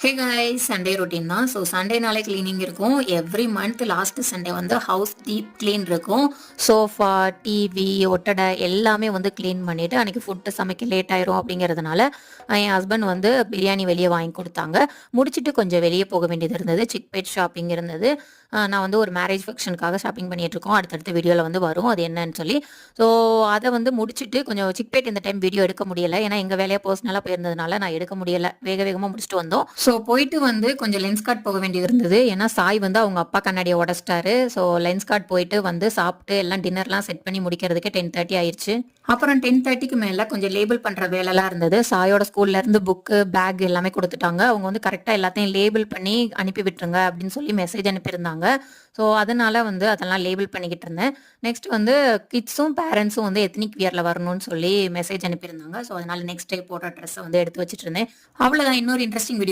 Hey guys, Sunday routine தான். So சண்டேனாலே cleaning இருக்கும். Every month last Sunday வந்து house deep clean இருக்கும். Sofa, TV, ஒட்டடை எல்லாமே வந்து க்ளீன் பண்ணிவிட்டு அன்றைக்கி ஃபுட்டு சமைக்க லேட் ஆயிரும் அப்படிங்கிறதுனால என் ஹஸ்பண்ட் வந்து பிரியாணி வெளியே வாங்கி கொடுத்தாங்க. முடிச்சுட்டு கொஞ்சம் வெளியே போக வேண்டியது இருந்தது. சிக்பேட் ஷாப்பிங் இருந்தது. நான் வந்து ஒரு மேரேஜ் ஃபங்க்ஷனுக்காக ஷாப்பிங் பண்ணிகிட்ருக்கோம். அடுத்தடுத்த வீடியோவில் வந்து வரும் அது என்னன்னு சொல்லி. ஸோ அதை வந்து முடிச்சுட்டு கொஞ்சம் சிக்பேட் இந்த டைம் வீடியோ எடுக்க முடியலை. ஏன்னா எங்கள் வேலையாக பர்சனலாக போயிருந்ததுனால நான் எடுக்க முடியலை. வேக வேகமாக முடிச்சுட்டு வந்தோம். ஸோ போயிட்டு வந்து கொஞ்சம் லென்ஸ் கார்ட் போக வேண்டியது இருந்தது. ஏன்னா சாய் வந்து அவங்க அப்பா கண்ணாடியை உடச்சிட்டாரு. ஸோ லென்ஸ் கார்ட் போயிட்டு வந்து சாப்பிட்டு எல்லாம் டின்னர்லாம் செட் பண்ணி முடிக்கிறதுக்கு 10:30 ஆயிடுச்சு. அப்புறம் 10:30க்கு மேலே கொஞ்சம் லேபிள் பண்ணுற வேலைலாம் இருந்தது. சாயோட ஸ்கூல்லேருந்து புக்கு, பேக் எல்லாமே கொடுத்துட்டாங்க. அவங்க வந்து கரெக்டாக எல்லாத்தையும் லேபிள் பண்ணி அனுப்பி விட்டுருங்க அப்படின்னு சொல்லி மெசேஜ் அனுப்பியிருந்தாங்க. ஸோ அதனால வந்து அதெல்லாம் லேபிள் பண்ணிக்கிட்டு இருந்தேன். நெக்ஸ்ட் வந்து கிட்ஸும் பேரண்ட்ஸும் வந்து எத்னிக் வியரில் வரணும்னு சொல்லி மெசேஜ் அனுப்பியிருந்தாங்க. ஸோ அதனால நெக்ஸ்ட் டே போடுற ட்ரெஸ்ஸை வந்து எடுத்து வச்சுட்டு இருந்தேன். அவ்வளோதான். இன்னொரு இன்ட்ரெஸ்டிங் வீடியோ